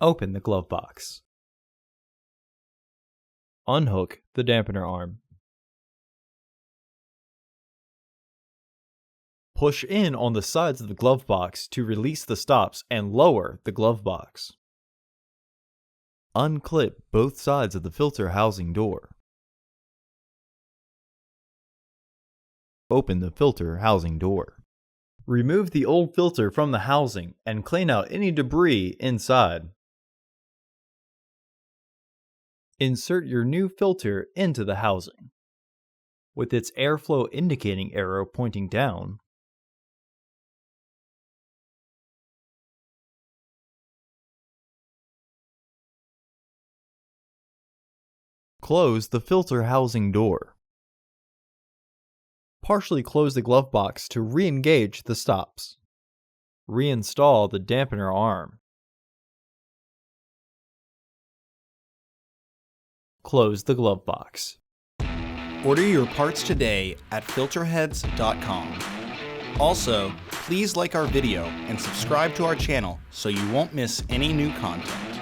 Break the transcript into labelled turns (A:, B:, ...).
A: Open the glove box. Unhook the dampener arm. Push in on the sides of the glove box to release the stops and lower the glove box. Unclip both sides of the filter housing door. Open the filter housing door. Remove the old filter from the housing and clean out any debris inside. Insert your new filter into the housing. With its airflow indicating arrow pointing down, close the filter housing door. Partially close the glove box to re-engage the stops. Reinstall the dampener arm. Close the glove box.
B: Order your parts today at filterheads.com. Also, please like our video and subscribe to our channel so you won't miss any new content.